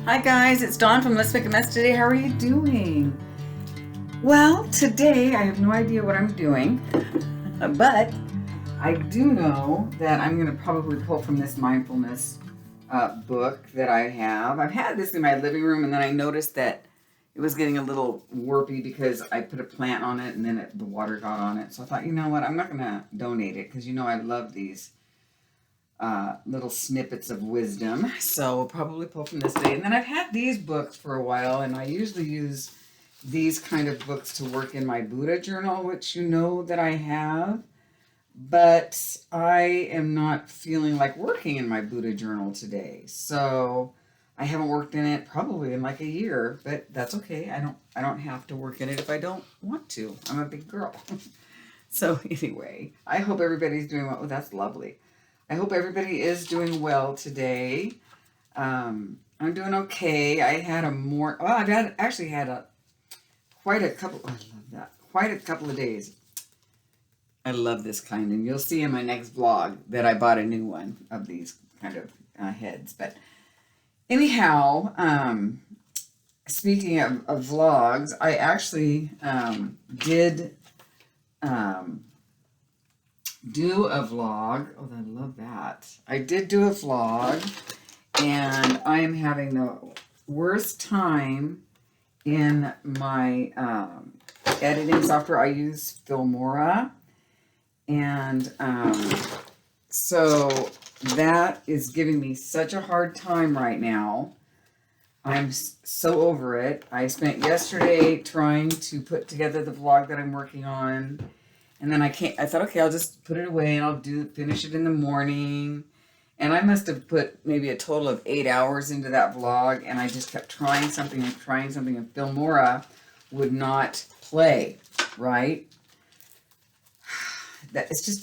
Hi guys, it's Dawn from Let's Make a Mess today. How are you doing? Well, today I have no idea what I'm doing, but I do know that I'm going to probably pull from this mindfulness book that I have. I've had this in my living room, and then I noticed that it was getting a little warpy because I put a plant on it and then the water got on it. So I thought, you know what, I'm not going to donate it because I love these little snippets of wisdom. So we'll probably pull from this day. And then I've had these books for a while, and I usually use these kind of books to work in my Buddha journal, which you know that I have. But I am not feeling like working in my Buddha journal today. So I haven't worked in it probably in like a year, but that's okay. I don't have to work in it if I don't want to. I'm a big girl. So anyway, I hope everybody's doing well. Oh, that's lovely. I hope everybody is doing well today. I'm doing okay. Actually had quite a couple. Oh, I love that. Quite a couple of days. I love this kind, and you'll see in my next vlog that I bought a new one of these kind of heads. But anyhow, speaking of vlogs, I actually did. Do a vlog. Oh, I love that. I did do a vlog, and I am having the worst time in my editing software. I use Filmora, and so that is giving me such a hard time right now. I'm so over it. I spent yesterday trying to put together the vlog that I'm working on. And then I thought, okay, I'll just put it away and I'll finish it in the morning. And I must have put maybe a total of 8 hours into that vlog. And I just kept trying something, and Filmora would not play, right?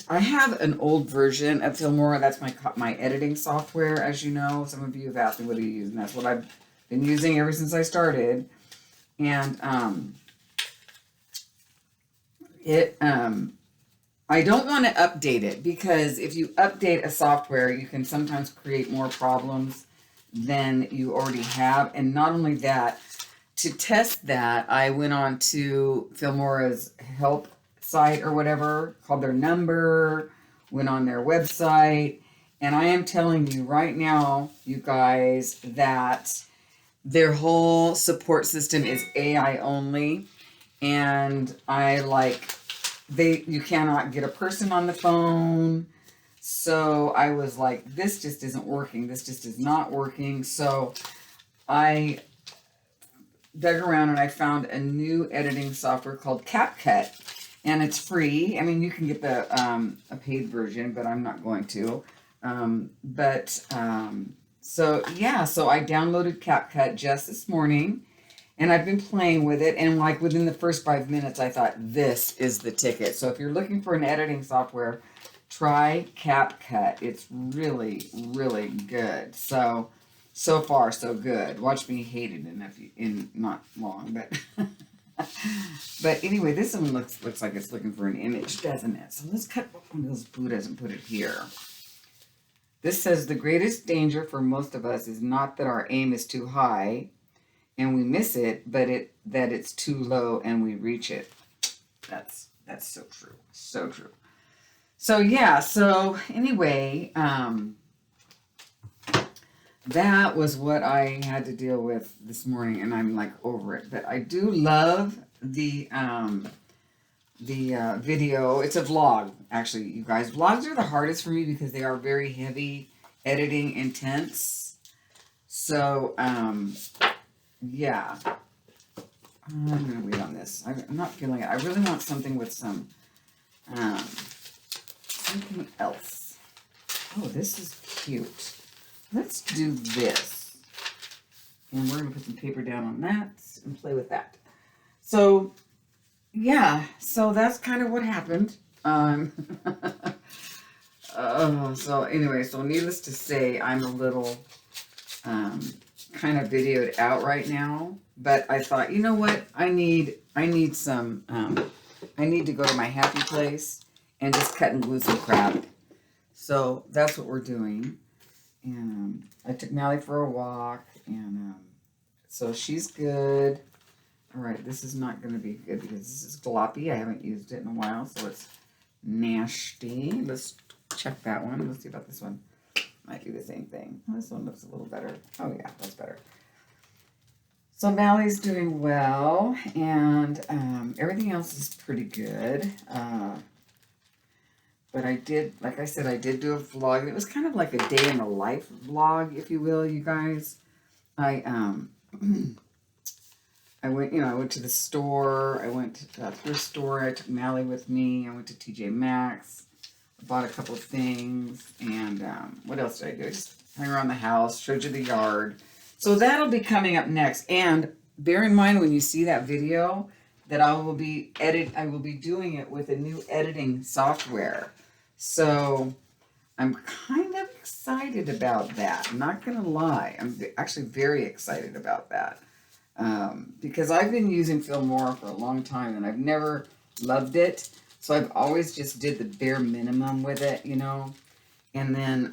I have an old version of Filmora. That's my editing software, as you know. Some of you have asked me what do you use, and that's what I've been using ever since I started. And I don't want to update it, because if you update a software, you can sometimes create more problems than you already have. And not only that, to test that, I went on to Filmora's help site or whatever, called their number, went on their website, and I am telling you right now, you guys, that their whole support system is AI only. And you cannot get a person on the phone. So I was like, this just isn't working. This just is not working. So I dug around and I found a new editing software called CapCut, and it's free. I mean, you can get the a paid version, but I'm not going to. So I downloaded CapCut just this morning. And I've been playing with it, and like within the first 5 minutes, I thought, this is the ticket. So if you're looking for an editing software, try CapCut. It's really, really good. So far, so good. Watch me hate it in not long, but but anyway, this one looks like it's looking for an image, doesn't it? So let's cut one of those Buddhas and put it here. This says, the greatest danger for most of us is not that our aim is too high and we miss it, but that it's too low and we reach it. That's so true. So true. So anyway, that was what I had to deal with this morning, and I'm like over it. But I do love the video. It's a vlog, actually, you guys. Vlogs are the hardest for me because they are very heavy, editing intense. So, yeah, I'm going to wait on this. I'm not feeling it. I really want something with something else. Oh, this is cute. Let's do this. And we're going to put some paper down on that and play with that. So, yeah, so that's kind of what happened. So anyway, so needless to say, I'm a little kind of videoed out right now, but I thought, you know what, I need some I need to go to my happy place and just cut and glue some crap. So that's what we're doing. And I took Nally for a walk, and So she's good. All right, this is not going to be good because this is gloppy. I haven't used it in a while, so it's nasty. Let's check that one. Let's see about this one. Might be the same thing. This one looks a little better. Oh yeah, that's better. So Mally's doing well, and everything else is pretty good. But I did, like I said, I did do a vlog. It was kind of like a day in the life vlog, if you will, you guys. I went to the store. I went to the thrift store. I took Mally with me. I went to TJ Maxx. I bought a couple of things. And what else did I do? I just hung around the house, showed you the yard. So that'll be coming up next. And bear in mind when you see that video that I will be doing it with a new editing software. So I'm kind of excited about that. I'm not going to lie. I'm actually very excited about that. Because I've been using Filmora for a long time and I've never loved it. So I've always just did the bare minimum with it, you know. And then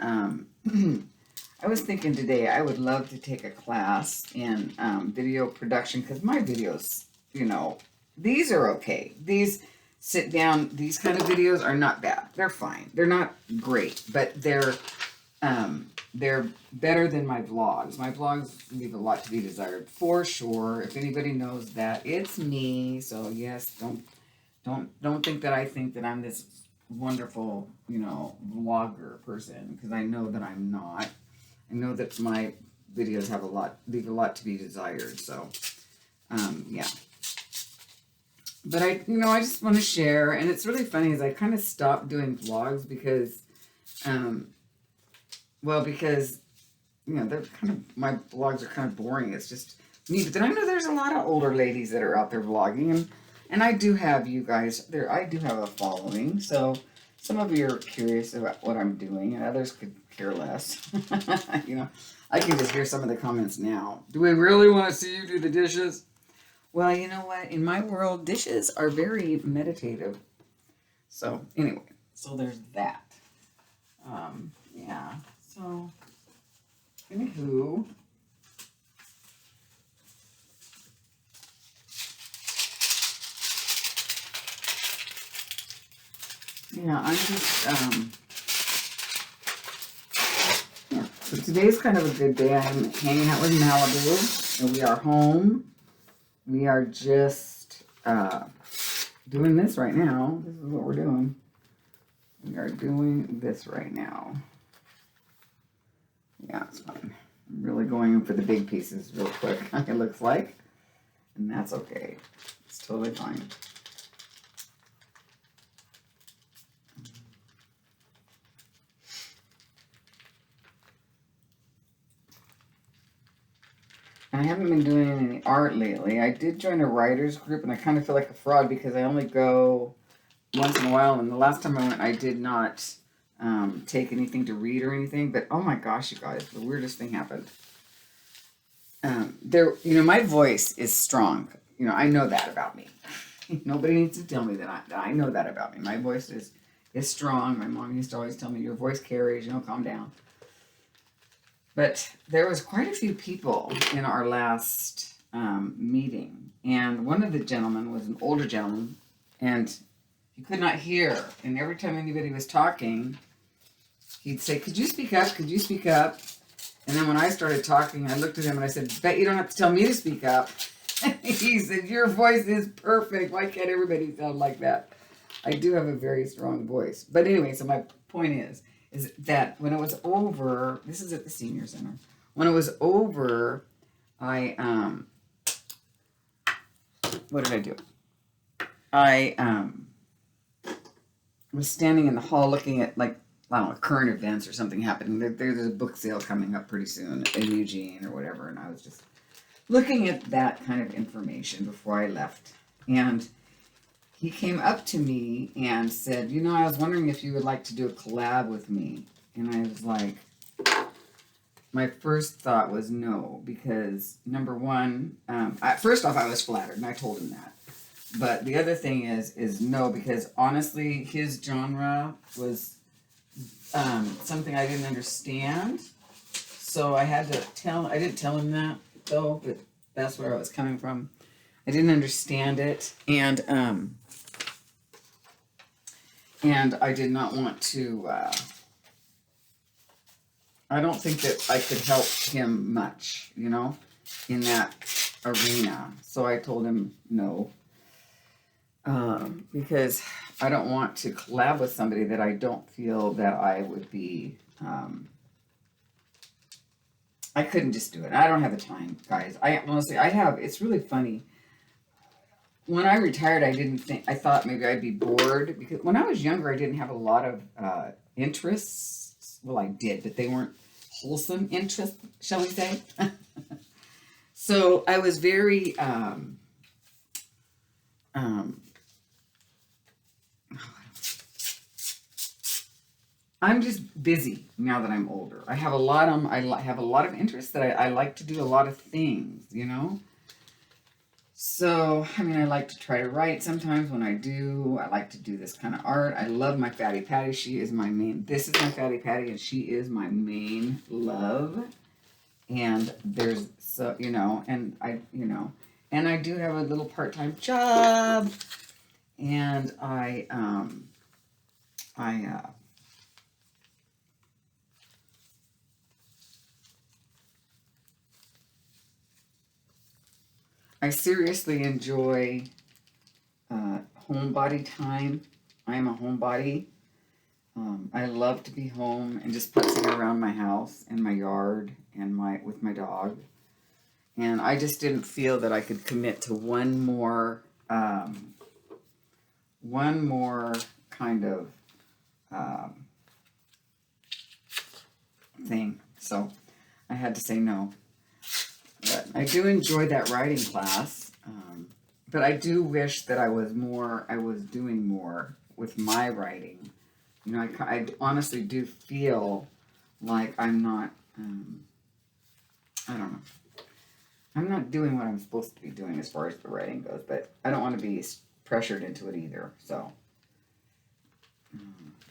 I was thinking today I would love to take a class in video production because my videos, you know, these are okay. These sit down, these kind of videos are not bad. They're fine. They're not great, but they're better than my vlogs. My vlogs leave a lot to be desired, for sure. If anybody knows that, it's me. So yes, don't think that I think that I'm this wonderful, you know, vlogger person, because I know that I'm not. I know that my videos leave a lot to be desired. So yeah. But I just want to share, and it's really funny is I kind of stopped doing vlogs because because, you know, my vlogs are kind of boring. It's just me. But then I know there's a lot of older ladies that are out there vlogging, and I do have you guys there. I do have a following, so some of you are curious about what I'm doing, and others could care less. You know, I can just hear some of the comments now. Do we really want to see you do the dishes? Well, you know what? In my world, dishes are very meditative. So anyway, so there's that. Yeah. So, anywho, yeah, I'm just, yeah. So today's kind of a good day. I'm hanging out with Malibu, and we are home. We are just doing this right now. This is what we're doing. We are doing this right now. Yeah, it's fine. I'm really going in for the big pieces real quick, it looks like. And that's okay. It's totally fine. I haven't been doing any art lately. I did join a writer's group, and I kind of feel like a fraud because I only go once in a while. And the last time I went, I did not take anything to read or anything. But oh my gosh, you guys, the weirdest thing happened. You know, my voice is strong. You know, I know that about me. Nobody needs to tell me that I know that about me. My voice is strong. My mom used to always tell me, your voice carries, you know, calm down. But there was quite a few people in our last meeting. And one of the gentlemen was an older gentleman, and he could not hear. And every time anybody was talking, he'd say, could you speak up? Could you speak up? And then when I started talking, I looked at him and I said, bet you don't have to tell me to speak up. He said, your voice is perfect. Why can't everybody sound like that? I do have a very strong voice. But anyway, so my point is that when it was over, this is at the senior center. When it was over, I, what did I do? I was standing in the hall looking at, like, I don't know, current events or something happening. There's a book sale coming up pretty soon in Eugene or whatever, and I was just looking at that kind of information before I left. And he came up to me and said, you know, I was wondering if you would like to do a collab with me. And I was like, my first thought was no, because number one, first off, I was flattered, and I told him that. But the other thing is no, because honestly, his genre was something I didn't understand. So I didn't tell him that though, but That's where I was coming from. I didn't understand it, and I did not want to. I don't think that I could help him much, you know, in that arena. So I told him no, because I don't want to collab with somebody that I don't feel that I would be. I couldn't just do it. I don't have the time, guys. I honestly, I have. It's really funny. When I retired, I thought maybe I'd be bored, because when I was younger, I didn't have a lot of interests. Well, I did, but they weren't wholesome interests, shall we say. So I was very, I'm just busy now that I'm older. I have a lot have a lot of interests that I like to do a lot of things, you know. So, I mean, I like to try to write sometimes when I do. I like to do this kind of art. I love my Fatty Patty. She is my main, this is my Fatty Patty, and she is my main love. And there's, so, you know, and I do have a little part-time job. And I seriously enjoy homebody time. I am a homebody. I love to be home and just putzing around my house and my yard and with my dog. And I just didn't feel that I could commit to one more kind of thing. So I had to say no. But I do enjoy that writing class. But I do wish that I was doing more with my writing. You know, I honestly do feel like I'm not, I don't know. I'm not doing what I'm supposed to be doing as far as the writing goes, but I don't want to be pressured into it either. So,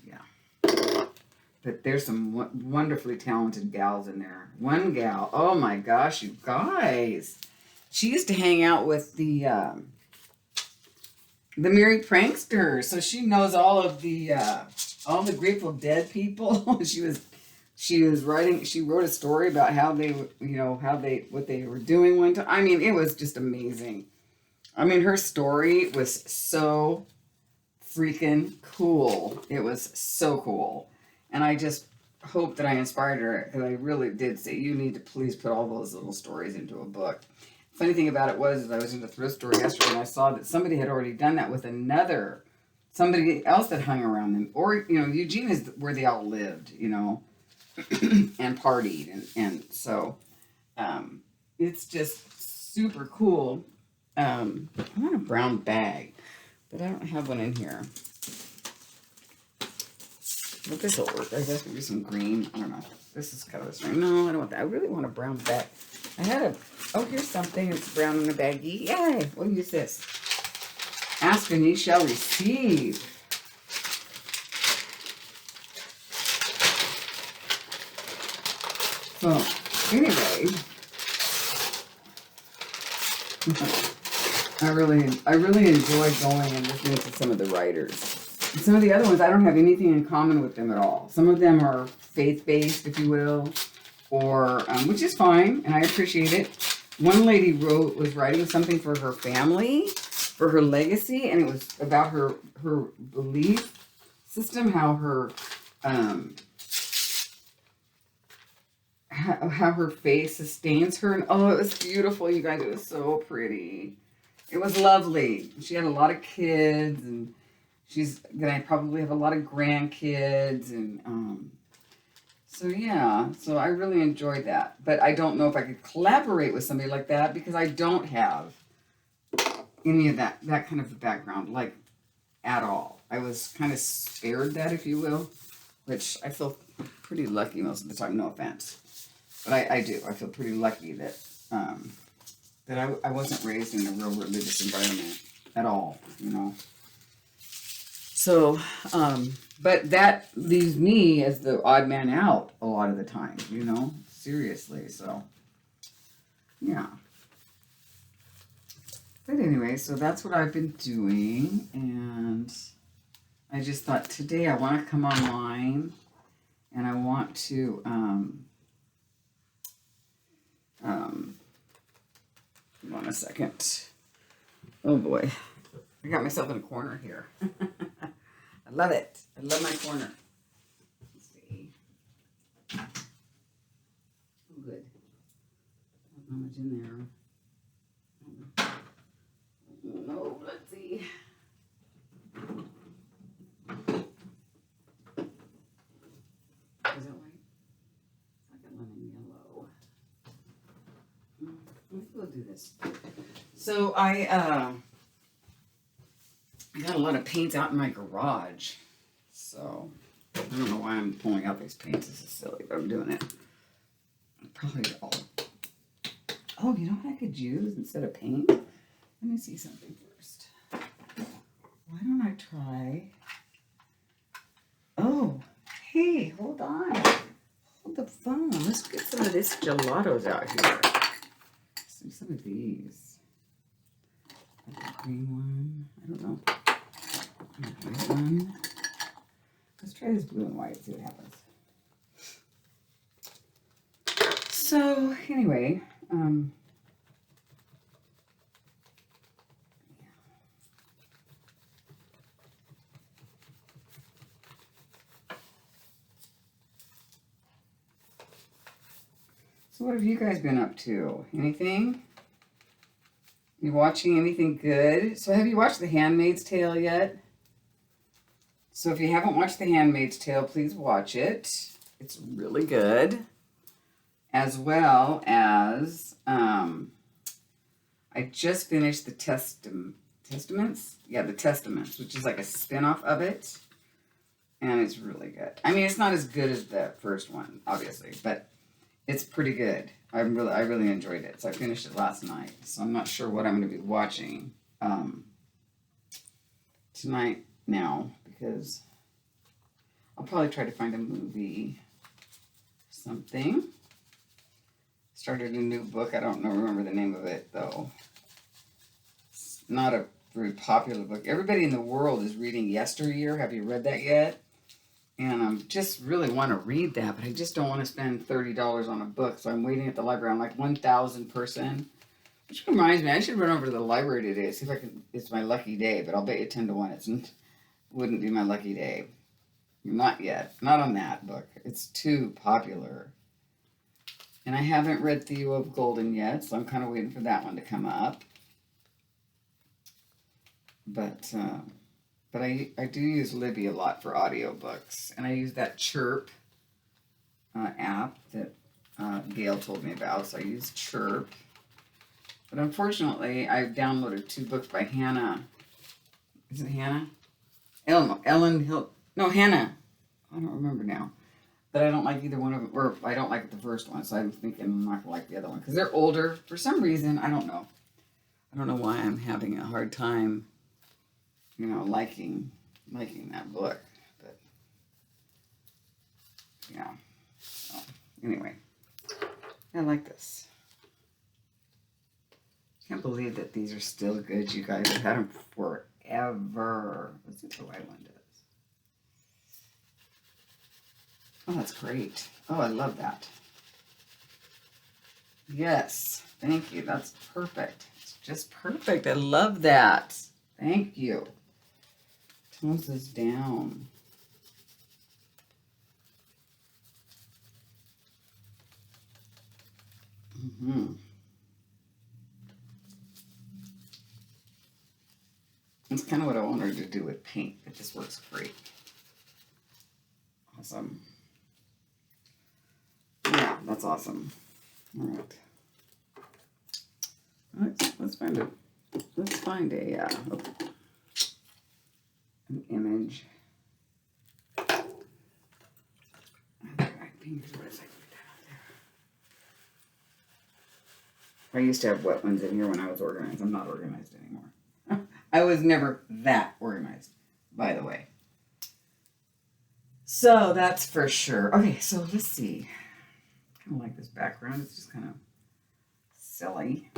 yeah. But there's some wonderfully talented gals in there. One gal, oh my gosh, you guys. She used to hang out with the Merry Pranksters, so she knows all the Grateful Dead people. She wrote a story about how what they were doing one time. I mean, it was just amazing. I mean, her story was so freaking cool. It was so cool. And I just hope that I inspired her, because I really did say, you need to please put all those little stories into a book. Funny thing about it was I was in the thrift store yesterday and I saw that somebody had already done that with somebody else that hung around them. Or, you know, Eugene is where they all lived, you know, and partied. And so it's just super cool. I want a brown bag, but I don't have one in here. But this will work. I guess maybe some green. I don't know. This is kind of a string. No, I don't want that. I really want a brown bag. Here's something. It's brown in a baggie. Yay! We'll use this. Ask and ye shall receive. So, anyway, I really enjoy going and listening to some of the writers. And some of the other ones, I don't have anything in common with them at all. Some of them are faith-based, if you will, or which is fine, and I appreciate it. One lady was writing something for her family, for her legacy, and it was about her belief system, how her how her faith sustains her, and oh, it was beautiful, you guys. It was so pretty. It was lovely. She had a lot of kids, and she's gonna probably have a lot of grandkids, and so yeah, so I really enjoyed that. But I don't know if I could collaborate with somebody like that, because I don't have any of that kind of a background, like, at all. I was kind of spared that, if you will, which I feel pretty lucky most of the time, no offense. But I do. I feel pretty lucky that I wasn't raised in a real religious environment at all, you know. So, but that leaves me as the odd man out a lot of the time, you know, seriously. So, yeah. But anyway, so that's what I've been doing, and I just thought today I want to come online and I want to hold on a second. Oh boy, I got myself in a corner here. I love it. I love my corner. Let's see. Oh, good. Not much in there. No, let's see. Is that white? It's like a lemon yellow. Maybe we'll do this. So I got a lot of paints out in my garage. So I don't know why I'm pulling out these paints. This is silly, but I'm doing it. Probably all. Oh, you know what I could use instead of paint? Let me see something first. Why don't I try? Oh, hey, hold on. Hold the phone. Let's get some of this gelatos out here. Let's see some of these. Like the green one. I don't know. This one. Let's try this blue and white, see what happens. So, anyway, so what have you guys been up to? Anything? You watching anything good? So have you watched The Handmaid's Tale yet? So if you haven't watched The Handmaid's Tale, please watch it. It's really good. As well as, I just finished the Testaments? Yeah, the Testaments, which is like a spin-off of it. And it's really good. I mean, it's not as good as the first one, obviously, but it's pretty good. I really enjoyed it. So I finished it last night. So I'm not sure what I'm going to be watching tonight now, because I'll probably try to find a movie, something. Started a new book. I don't remember the name of it, though. It's not a very popular book. Everybody in the world is reading Yesteryear. Have you read that yet? And I just really want to read that, but I just don't want to spend $30 on a book. So I'm waiting at the library. I'm like 1,000 person. Which reminds me, I should run over to the library today, see if I can. It's my lucky day, but I'll bet you 10 to 1 it wouldn't be my lucky day. Not yet. Not on that book. It's too popular. And I haven't read Theo of Golden yet, so I'm kind of waiting for that one to come up. But I do use Libby a lot for audiobooks. And I use that Chirp app that Gail told me about. So I use Chirp. But unfortunately, I've downloaded 2 books by Hannah. Is it Hannah? Ellen Hill. No, Hannah. I don't remember now. But I don't like either one of them. Or I don't like the first one. So I'm thinking I'm not going to like the other one. Because they're older. For some reason, I don't know. I don't know why I'm having a hard time, liking that book. But, yeah. So, anyway. I like this. Can't believe that these are still good, you guys. I've had them forever. Let's see what the white one does. Oh, that's great. Oh, I love that. Yes. Thank you. That's perfect. It's just perfect. I love that. Thank you. Tones this down. That's kind of what I wanted to do with paint. It just works great. Awesome. Yeah, that's awesome. All right. Let's find an image. I used to have wet ones in here when I was organized. I'm not organized anymore. I was never that organized, by the way. So that's for sure. Okay, so let's see. I kind of like this background. It's just kind of silly.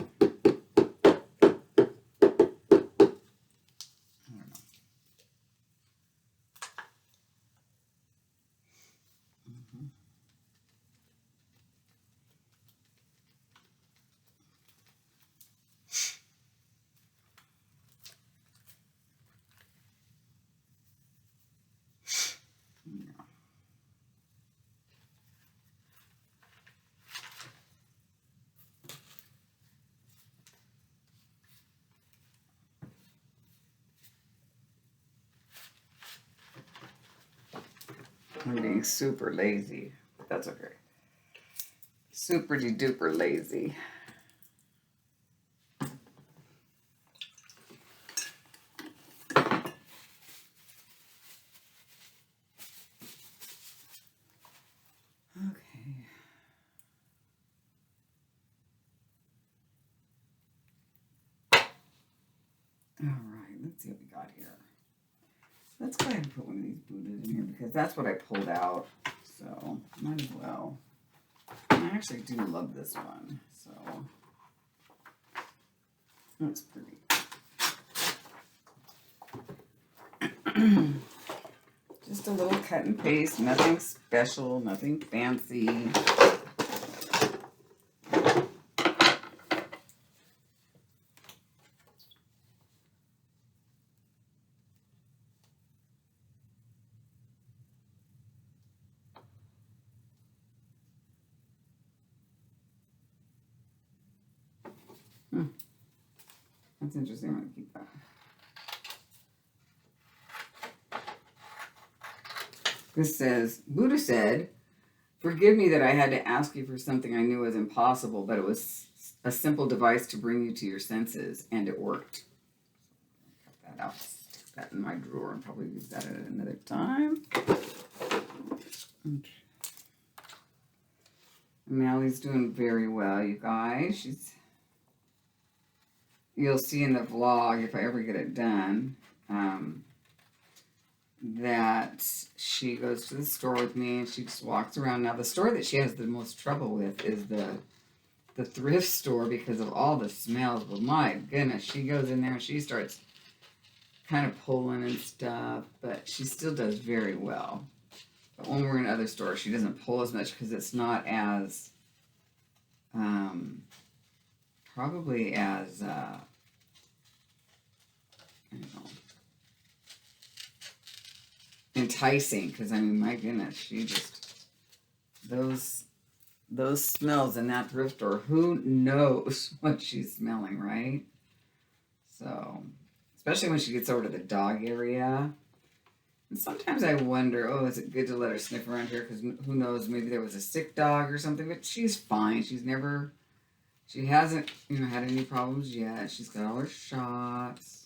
I'm being super lazy, but that's okay. Super duper lazy. Okay. All right, let's see what we got here. Let's go ahead and put one of these Buddhas in here because that's what I pulled out. So might as well. I actually do love this one. So that's pretty. Just a little cut and paste, nothing special, nothing fancy. That's interesting. I'm going to keep that. This says, Buddha said, "Forgive me that I had to ask you for something I knew was impossible, but it was a simple device to bring you to your senses, and it worked." Cut that out. Stick that in my drawer and probably use that at another time. Okay. Mally's doing very well, you guys. You'll see in the vlog, if I ever get it done, that she goes to the store with me and she just walks around. Now, the store that she has the most trouble with is the thrift store because of all the smells. But my goodness, she goes in there and she starts kind of pulling and stuff, but she still does very well. But when we're in other stores, she doesn't pull as much because it's not as, probably as, I don't know, enticing. Because, I mean, my goodness, she just, those smells in that thrift store, who knows what she's smelling, right? So, especially when she gets over to the dog area. And sometimes I wonder, oh, is it good to let her sniff around here? Because who knows, maybe there was a sick dog or something. But she's fine. She hasn't, had any problems yet. She's got all her shots.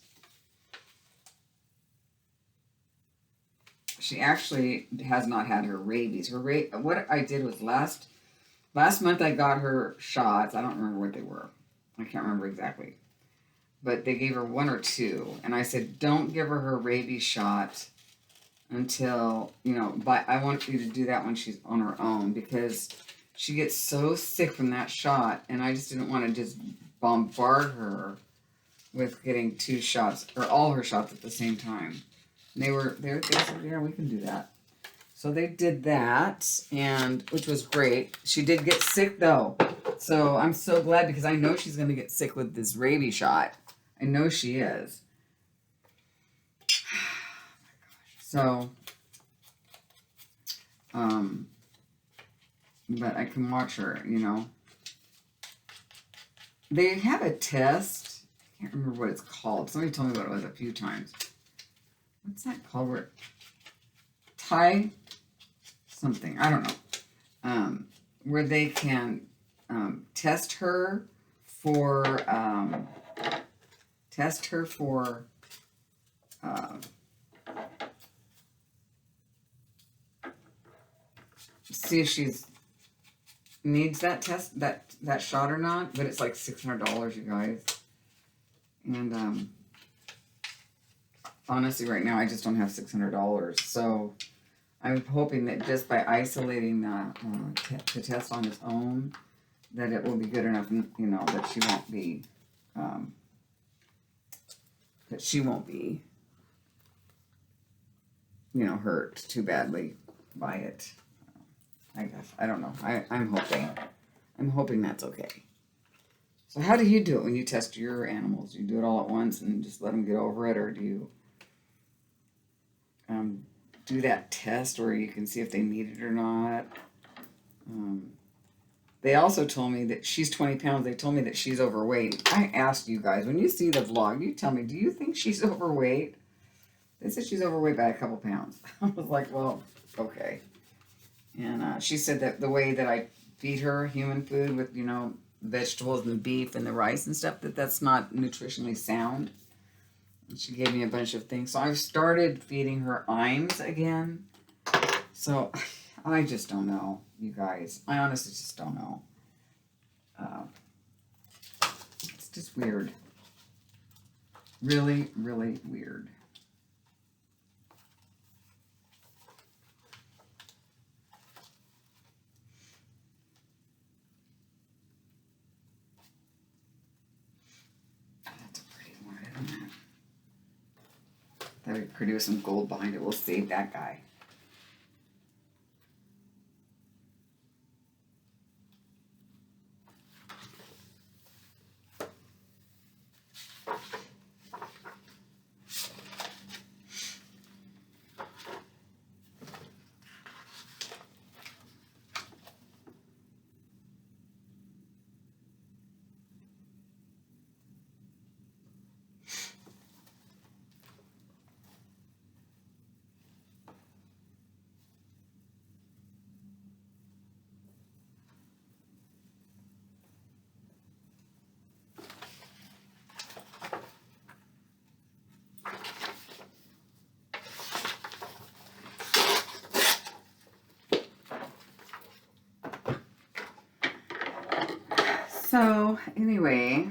She actually has not had her rabies. What I did was last month I got her shots. I don't remember what they were. I can't remember exactly. But they gave her 1 or 2. And I said, don't give her rabies shot until, I want you to do that when she's on her own because she gets so sick from that shot. And I just didn't want to just bombard her with getting 2 shots or all her shots at the same time. And they said, yeah, we can do that. So they did that, and which was great. She did get sick though. So I'm so glad because I know she's going to get sick with this rabies shot. I know she is. So, but I can watch her, They have a test. I can't remember what it's called. Somebody told me what it was a few times. What's that called? Where Thai something, I don't know. Where they can test her for see if she's needs that test that shot or not. But it's like $600, you guys. And honestly, right now I just don't have $600. So I'm hoping that just by isolating the test on its own, that it will be good enough, that she won't be, hurt too badly by it. I guess. I don't know. I'm hoping that's okay. So how do you do it when you test your animals? Do you do it all at once and just let them get over it, or do you do that test where you can see if they need it or not? They also told me that she's 20 pounds. They told me that she's overweight. I asked you guys, when you see the vlog, you tell me, do you think she's overweight? They said she's overweight by a couple pounds. I was like, well, okay. And she said that the way that I feed her human food with, vegetables and beef and the rice and stuff, that's not nutritionally sound. And she gave me a bunch of things. So I've started feeding her Imes again. So I just don't know, you guys. I honestly just don't know. It's just weird. Really, really weird. That's a pretty one, isn't it? That would produce some gold behind it. We'll save that guy. So anyway,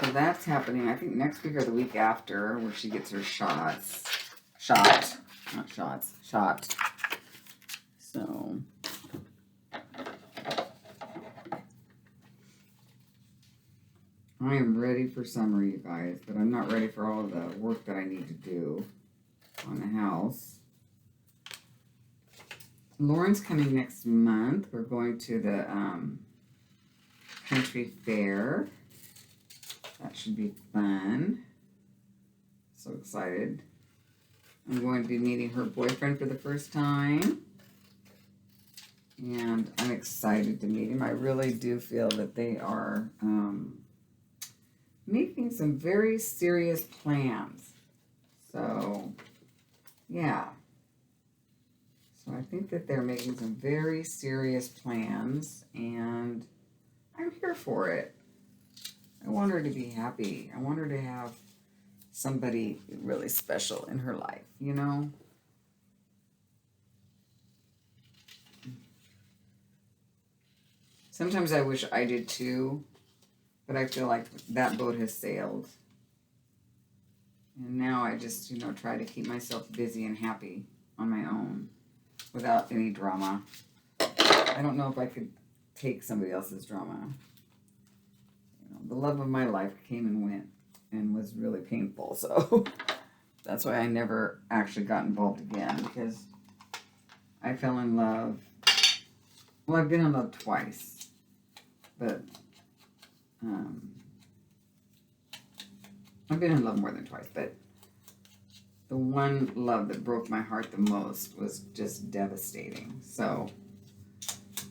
so that's happening. I think next week or the week after, where she gets her shots. Not shots. Shot. So I am ready for summer, you guys, but I'm not ready for all of the work that I need to do on the house. Lauren's coming next month. We're going to the country fair. That should be fun. So excited. I'm going to be meeting her boyfriend for the first time. And I'm excited to meet him. I really do feel that they are making some very serious plans. So, yeah. So I think that they're making some very serious plans, and I'm here for it. I want her to be happy. I want her to have somebody really special in her life, Sometimes I wish I did too, but I feel like that boat has sailed. And now I just, try to keep myself busy and happy on my own without any drama. I don't know if I could take somebody else's drama. The love of my life came and went and was really painful. So that's why I never actually got involved again, because I fell in love. Well, I've been in love twice, but I've been in love more than twice, but the one love that broke my heart the most was just devastating. So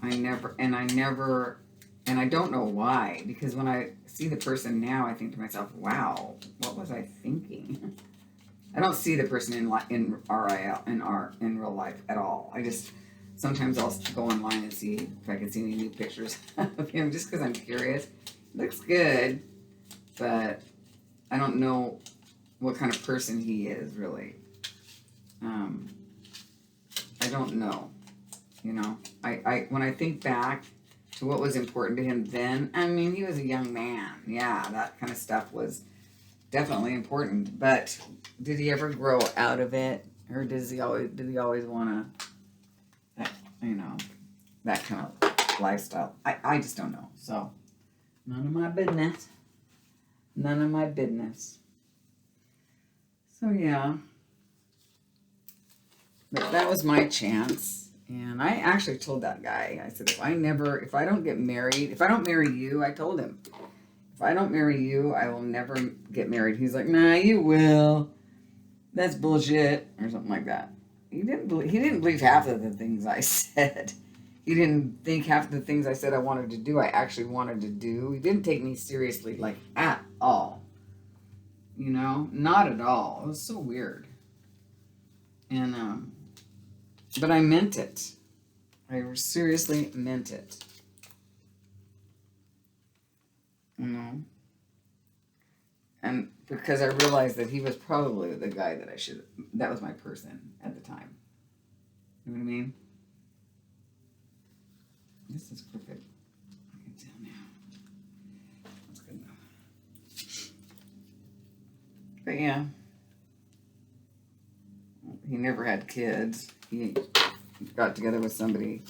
I don't know why, because when I see the person now, I think to myself, wow, what was I thinking? I don't see the person in real life at all. I just, sometimes I'll go online and see if I can see any new pictures of him, just because I'm curious. Looks good, but I don't know what kind of person he is, really. I don't know. I when I think back to what was important to him then, I mean, he was a young man. Yeah, that kind of stuff was definitely important. But did he ever grow out of it, or did he always want to, that kind of lifestyle? I just don't know. So none of my business. None of my business. So yeah. But that was my chance. And I actually told that guy, I said, if I don't get married, if I don't marry you, I told him, if I don't marry you, I will never get married. He's like, nah, you will. That's bullshit, or something like that. He didn't believe half of the things I said. He didn't think half of the things I said I wanted to do, I actually wanted to do. He didn't take me seriously, like, at all. You know? Not at all. It was so weird. And, but I meant it. I seriously meant it. You know? And because I realized that he was probably the guy that was my person at the time. You know what I mean? This is crooked. I can tell now. That's good enough. But yeah. He never had kids. He got together with somebody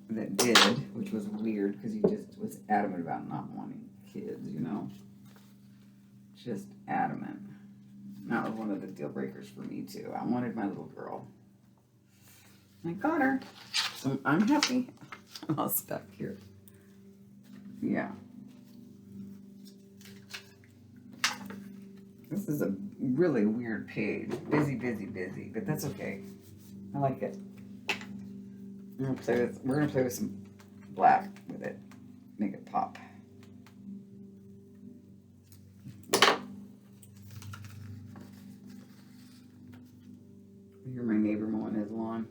that did, which was weird because he just was adamant about not wanting kids, you know? Just adamant. That was one of the deal breakers for me too. I wanted my little girl. I got her. So I'm happy. I'm all stuck here. Yeah. This is a really weird page. Busy, busy, busy. But that's okay. I like it. We're gonna play with some black with it. Make it pop. I hear my neighbor mowing his lawn.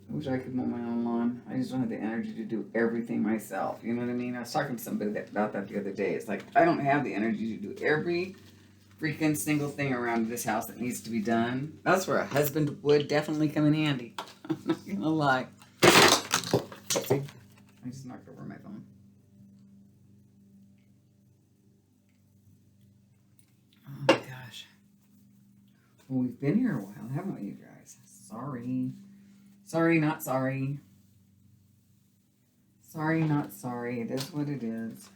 I wish I could mow my own lawn. I just don't have the energy to do everything myself. You know what I mean? I was talking to somebody about that the other day. It's like, I don't have the energy to do every freaking single thing around this house that needs to be done. That's where a husband would definitely come in handy. I'm not gonna lie. See, I just knocked over my phone. Oh my gosh. Well, we've been here a while, haven't we, you guys? Sorry. Sorry, not sorry. Sorry, not sorry. It is what it is.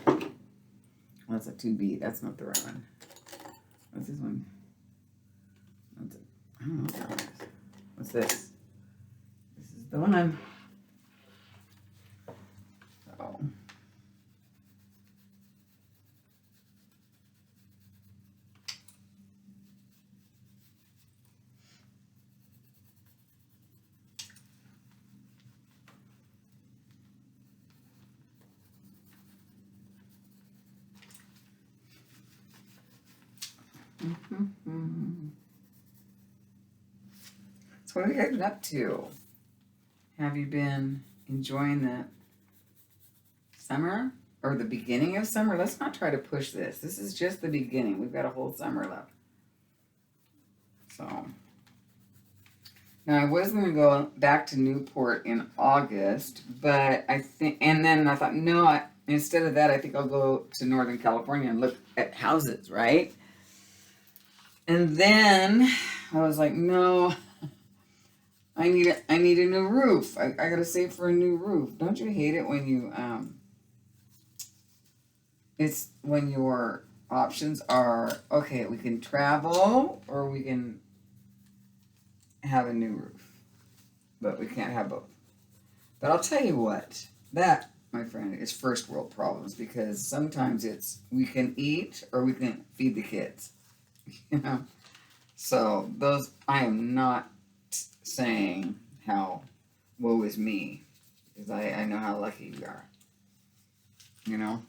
Oh, that's a 2B. That's not the right one. What's this one? That's a, I don't know what that one is. What's this? This is the one I'm... Oh. So what have you guys been up to? Have you been enjoying the summer or the beginning of summer? Let's not try to push this. This is just the beginning. We've got a whole summer left. So now I was going to go back to Newport in August, but I think, and then I thought, no, instead of that, I think I'll go to Northern California and look at houses, right? And then I was like, no, I need a new roof. I gotta save for a new roof. Don't you hate it when you it's when your options are, okay, we can travel or we can have a new roof, but we can't have both. But I'll tell you what, that, my friend, is first world problems, because sometimes it's we can eat or we can feed the kids, you know. So those, I am not saying how woe is me, because I know how lucky we are, you know.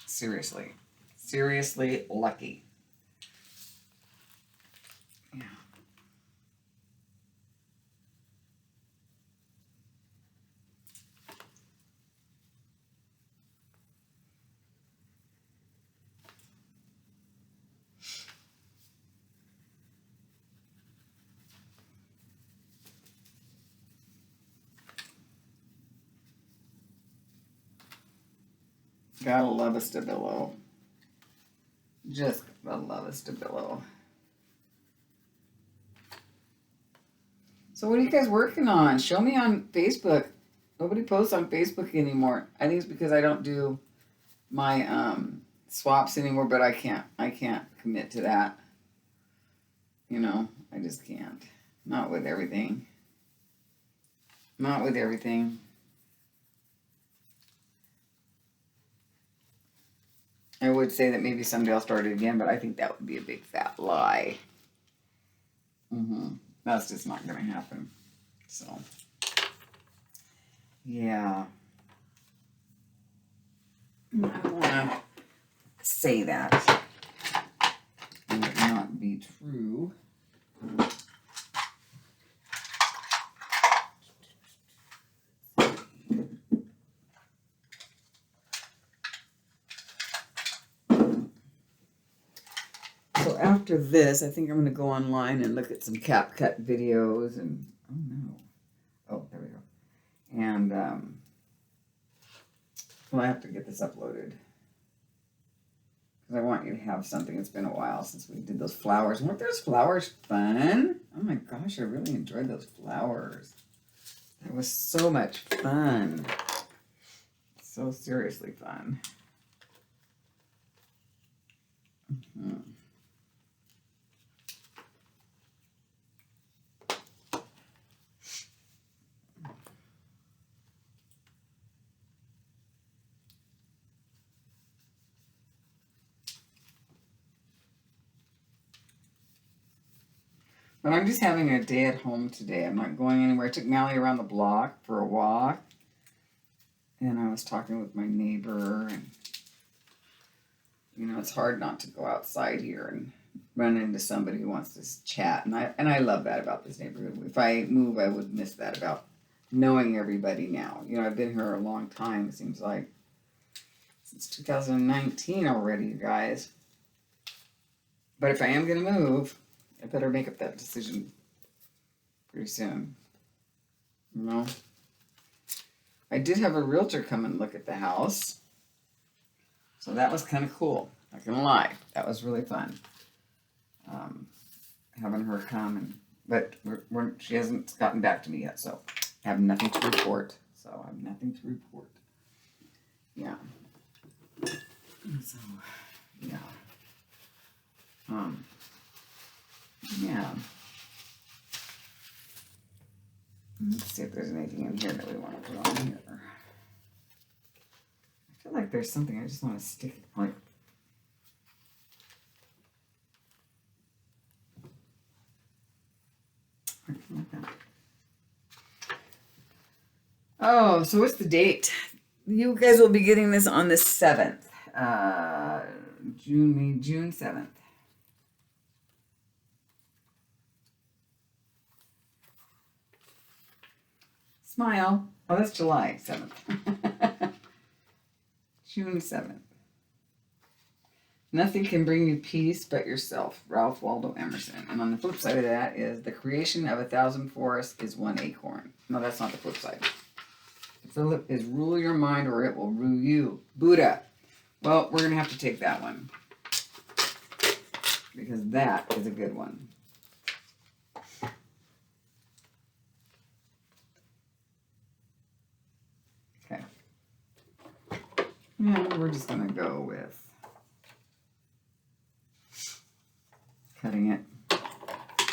Seriously lucky. Yeah. Gotta love a Stabilo. Just gotta love a Stabilo. So what are you guys working on? Show me on Facebook. Nobody posts on Facebook anymore. I think it's because I don't do my swaps anymore, but I can't commit to that. You know, I just can't. Not with everything. Not with everything. I would say that maybe someday I'll start it again, but I think that would be a big fat lie. That's just not going to happen. So, yeah. I don't want to say that. It would not be true. So after this, I think I'm going to go online and look at some CapCut videos and, oh no. Oh, there we go. And, well, I have to get this uploaded. Because I want you to have something. It's been a while since we did those flowers. Weren't those flowers fun? Oh my gosh, I really enjoyed those flowers. That was so much fun. So seriously fun. But I'm just having a day at home today. I'm not going anywhere. I took Mally around the block for a walk. And I was talking with my neighbor. And, you know, it's hard not to go outside here and run into somebody who wants to chat. And I love that about this neighborhood. If I move, I would miss that about knowing everybody now. You know, I've been here a long time, it seems like. Since 2019 already, you guys. But if I am going to move, I better make up that decision pretty soon. You know? I did have a realtor come and look at the house. So that was kind of cool. Not going to lie. That was really fun. Having her come. But she hasn't gotten back to me yet. So I have nothing to report. Yeah. So, yeah. Yeah. Let's see if there's anything in here that we want to put on here. I feel like there's something I just want to stick, like that. Oh, so what's the date? You guys will be getting this on the 7th. June 7th. Smile. Oh, that's July 7th. June 7th. Nothing can bring you peace but yourself. Ralph Waldo Emerson. And on the flip side of that is the creation of 1,000 forests is one acorn. No, that's not the flip side. The flip is rule your mind or it will rule you. Buddha. Well, we're going to have to take that one. Because that is a good one. Okay. And we're just going to go with cutting it.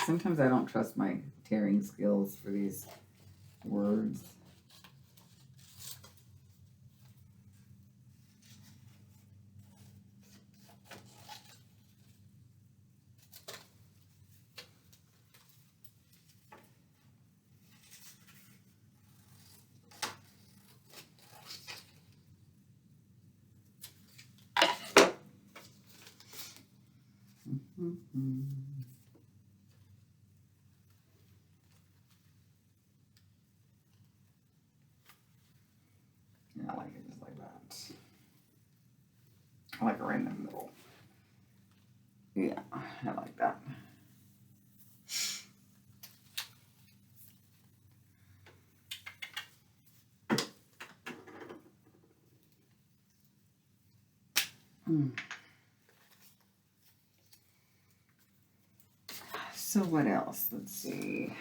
Sometimes I don't trust my tearing skills for these words. Yeah, I like it just like that. I like it right in the middle. Yeah, I like that. So what else? Let's see.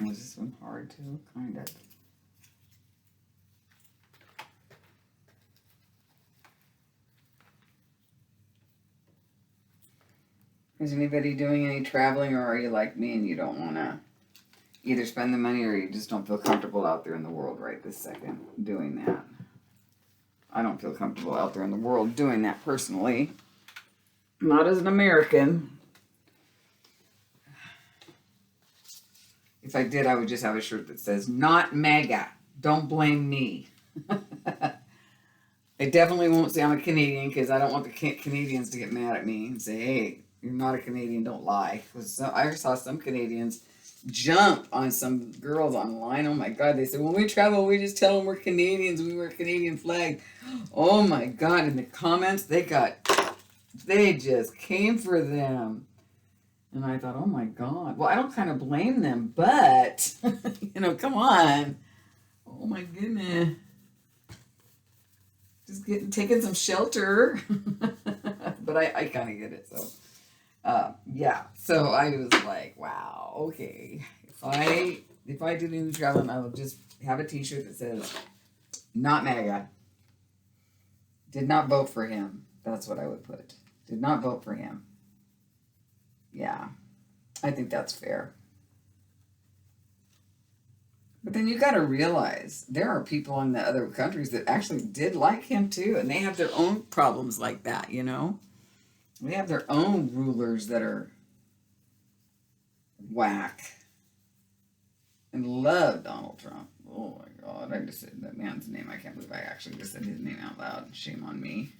Was this one hard too? Kind of. Is anybody doing any traveling, or are you like me and you don't want to either spend the money or you just don't feel comfortable out there in the world right this second doing that? I don't feel comfortable out there in the world doing that personally. Not as an American. If I did, I would just have a shirt that says, "Not MAGA. Don't blame me." I definitely won't say I'm a Canadian because I don't want the Canadians to get mad at me and say, "Hey, you're not a Canadian, don't lie." Because I saw some Canadians jump on some girls online. Oh my God, they said, when we travel, we just tell them we're Canadians, we wear a Canadian flag. Oh my God, in the comments, they just came for them. And I thought, oh my God. Well, I don't kind of blame them, but, come on. Oh my goodness. Just taking some shelter. But I kind of get it, so. Yeah, so I was like, wow, okay. If I do any traveling, I will just have a t-shirt that says, "Not MAGA. Did not vote for him." That's what I would put. Did not vote for him. Yeah, I think that's fair. But then you got to realize there are people in the other countries that actually did like him too, and they have their own problems like that, They have their own rulers that are whack and love Donald Trump. Oh my God, I just said that man's name. I can't believe I actually just said his name out loud. Shame on me.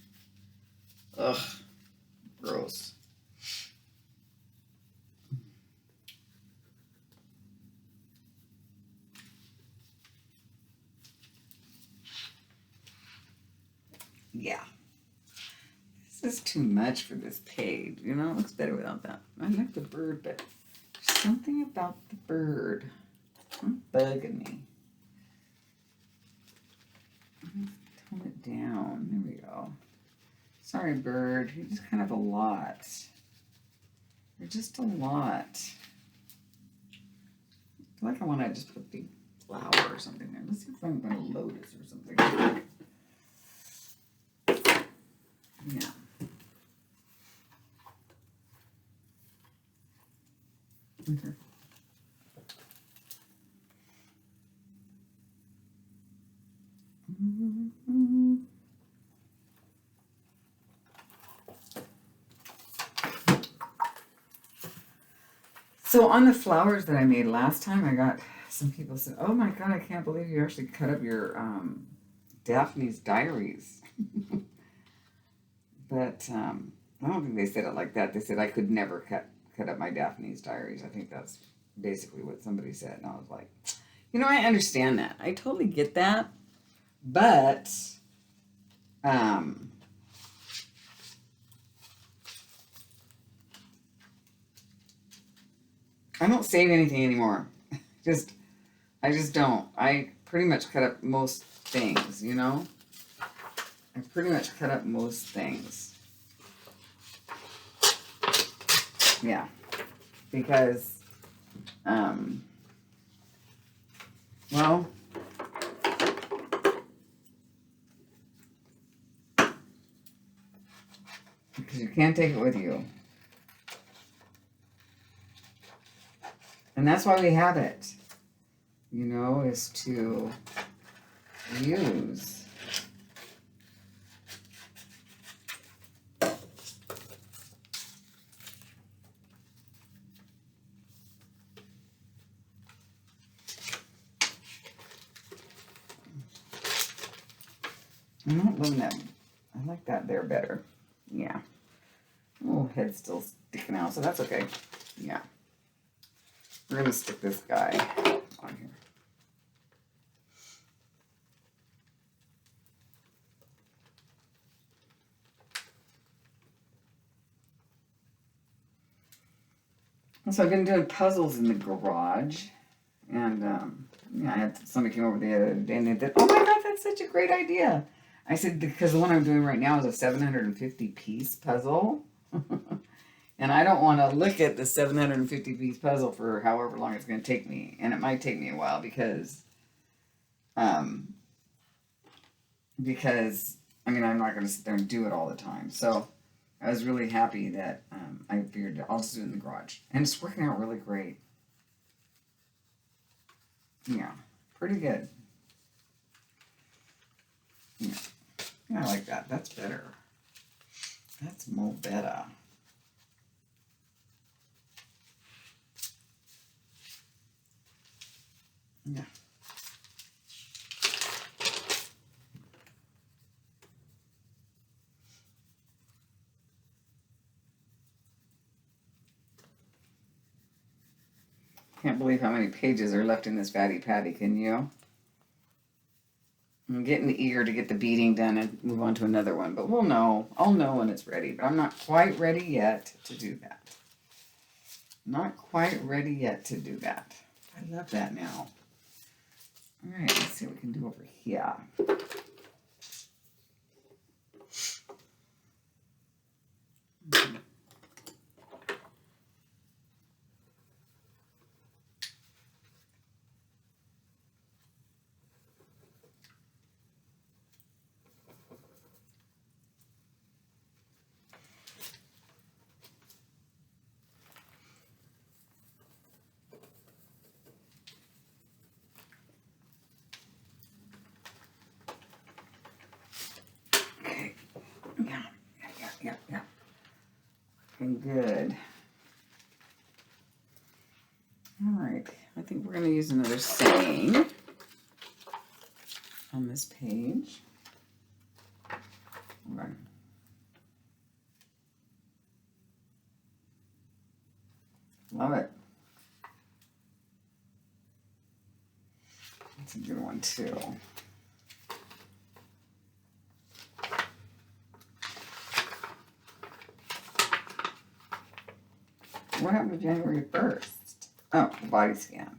Ugh, gross. Yeah. This is too much for this page. It looks better without that. I like the bird, but there's something about the bird. It's bugging me. Tone it down. There we go. Sorry, bird. You're just kind of a lot. You're just a lot. I feel like I want to just put a big flower or something there. Let's see if I'm going to lotus or something. Yeah. Okay. So on the flowers that I made last time, I got some people said, "Oh my God, I can't believe you actually cut up your Daphne's Diaries." But I don't think they said it like that. They said I could never cut up my Daphne's Diaries. I think that's basically what somebody said. And I was like, I understand that. I totally get that. But I don't save anything anymore. I just don't. I pretty much cut up most things, I pretty much cut up most things. Yeah. Because, well, because you can't take it with you. And that's why we have it, is to use. I'm not loving that. I like that there better. Yeah. Oh, head's still sticking out, so that's okay. Yeah. We're going to stick this guy on here. So I've been doing puzzles in the garage. And I had somebody came over the other day and they said, "Oh my God, that's such a great idea." I said, because the one I'm doing right now is a 750 piece puzzle. And I don't want to look at the 750 piece puzzle for however long it's going to take me. And it might take me a while because I'm not going to sit there and do it all the time. So I was really happy that I figured I'll just do it in the garage. And it's working out really great. Yeah, pretty good. Yeah, yeah, I like that. That's better. That's more better. Yeah. Can't believe how many pages are left in this Fatty Patty, can you? I'm getting eager to get the beading done and move on to another one, but we'll know. I'll know when it's ready, but I'm not quite ready yet to do that. Not quite ready yet to do that. I love that now. All right, let's see what we can do over here. Okay. Yeah. Looking good. All right. I think we're going to use another saying on this page. Okay. Love it. That's a good one, too. What happened to January 1st? Oh, the body scan.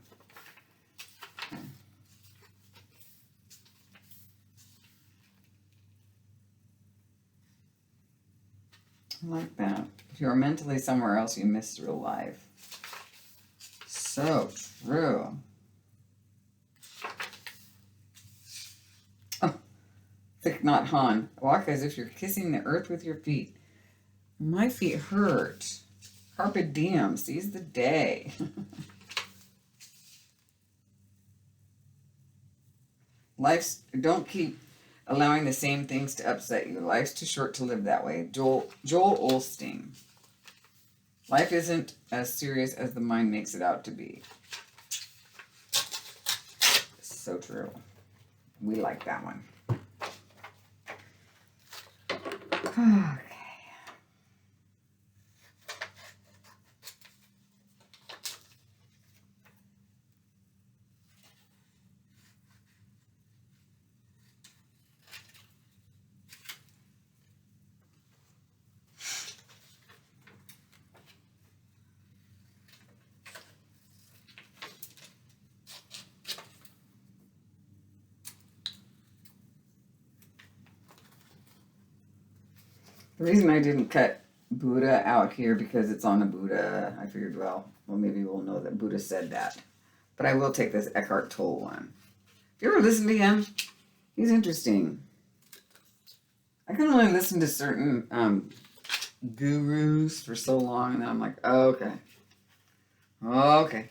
Okay. I like that. If you're mentally somewhere else, you miss real life. So true. Oh, Thich Nhat Hanh. Walk as if you're kissing the earth with your feet. My feet hurt. Carpe diem. Seize the day. Don't keep allowing the same things to upset you. Life's too short to live that way. Joel Osteen. Life isn't as serious as the mind makes it out to be. So true. We like that one. Okay. The reason I didn't cut Buddha out here because it's on a Buddha, I figured, well, maybe we'll know that Buddha said that. But I will take this Eckhart Tolle one. If you ever listen to him, he's interesting. I can only listen to certain gurus for so long, and then I'm like, oh, okay.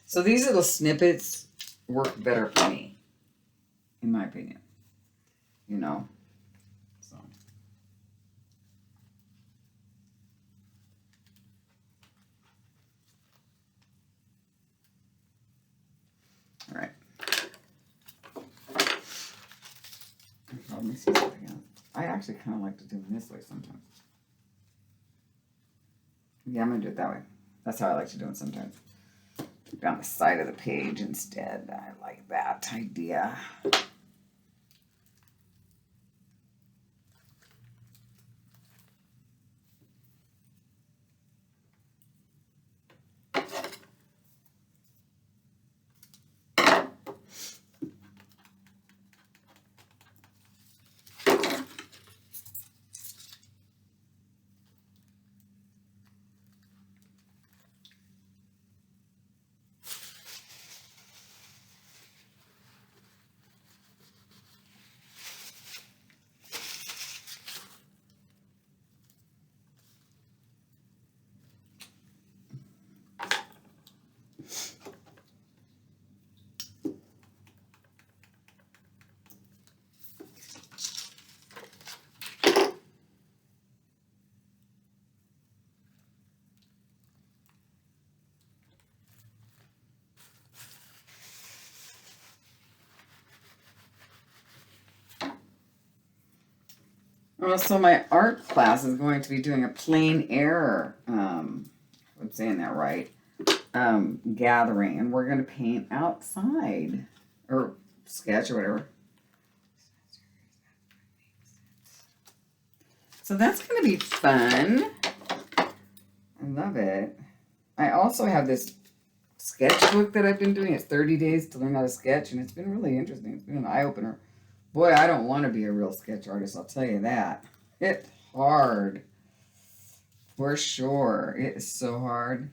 So these little snippets work better for me, in my opinion. You know? So. All right. Let me see something else. I actually kind of like to do it this way sometimes. Yeah, I'm going to do it that way. That's how I like to do it sometimes. Down the side of the page instead. I like that idea. Well, so my art class is going to be doing a plein air, I'm saying that right, gathering, and we're going to paint outside, or sketch or whatever. So that's going to be fun. I love it. I also have this sketchbook that I've been doing. It's 30 days to learn how to sketch, and it's been really interesting. It's been an eye-opener. Boy, I don't want to be a real sketch artist, I'll tell you that. It's hard. For sure. It is so hard.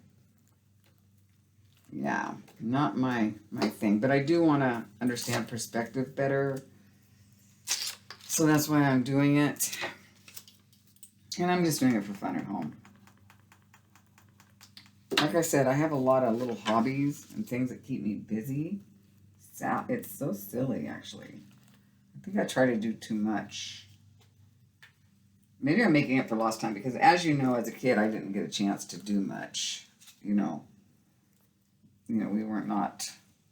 Yeah, not my thing. But I do want to understand perspective better. So that's why I'm doing it. And I'm just doing it for fun at home. Like I said, I have a lot of little hobbies and things that keep me busy. It's so silly, actually. I think I try to do too much. Maybe I'm making it for lost time because, as you know, as a kid, I didn't get a chance to do much. You know, we were not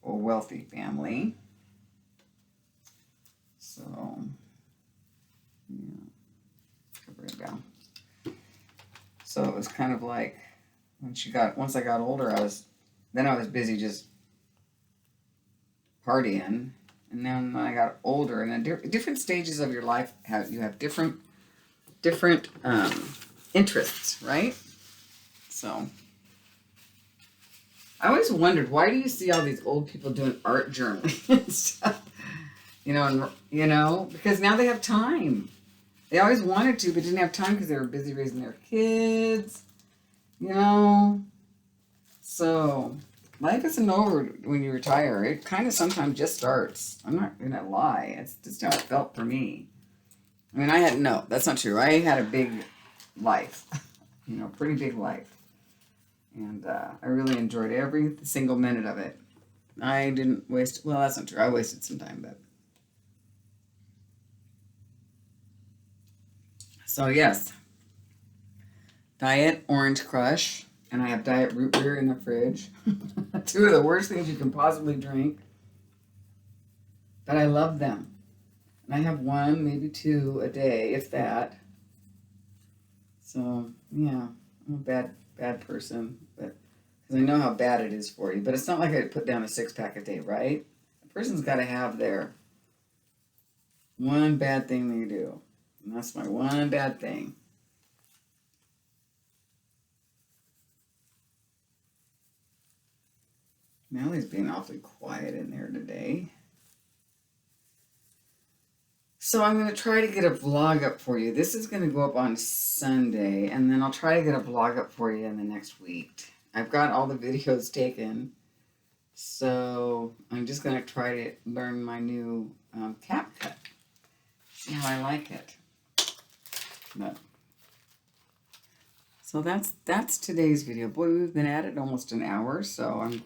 a wealthy family. So, yeah, cover it down. So it was kind of like once I got older, I was busy just partying. And then when I got older, and in different stages of your life, you have different interests, right? So I always wondered, why do you see all these old people doing art journaling and stuff? Because now they have time. They always wanted to, but didn't have time because they were busy raising their kids. So life isn't over when you retire. It kind of sometimes just starts. I'm not going to lie. It's just how it felt for me. I mean, that's not true. I had a big life, pretty big life. And I really enjoyed every single minute of it. I didn't waste, well, that's not true. I wasted some time, but. So yes, Diet Orange Crush, and I have Diet Root Beer in the fridge. Two of the worst things you can possibly drink. But I love them. And I have one, maybe two a day, if that. So, yeah, I'm a bad person, but because I know how bad it is for you. But it's not like I put down a 6-pack a day, right? A person's got to have their one bad thing they do. And that's my one bad thing. Mally's being awfully quiet in there today. So I'm going to try to get a vlog up for you. This is going to go up on Sunday, and then I'll try to get a vlog up for you in the next week. I've got all the videos taken, so I'm just going to try to learn my new CapCut. See how I like it. But, so that's today's video. Boy, we've been at it almost an hour, so I'm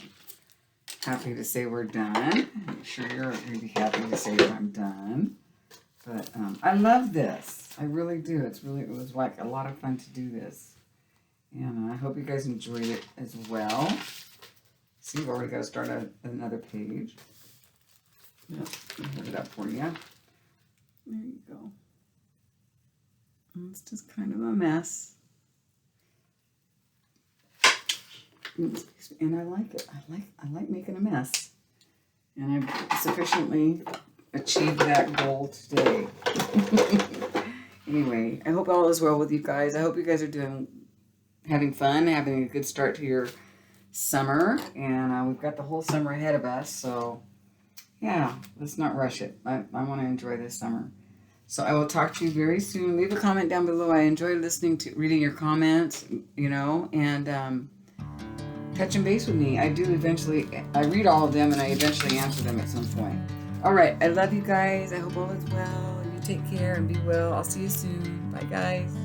happy to say we're done. I'm sure you're really happy to say that I'm done. But I love this. I really do. It was like a lot of fun to do this. And I hope you guys enjoyed it as well. See, we've already got to start another page. Yep, I'll hold it up for you. There you go. It's just kind of a mess. And I like it. I like making a mess. And I've sufficiently achieved that goal today. Anyway, I hope all is well with you guys. I hope you guys are having fun, having a good start to your summer. And we've got the whole summer ahead of us. So, yeah, let's not rush it. I want to enjoy this summer. So I will talk to you very soon. Leave a comment down below. I enjoyed reading your comments, and touching base with me. I read all of them, and I eventually answer them at some point. All right, I love you guys. I hope all is well. You take care and be well. I'll see you soon. Bye, guys.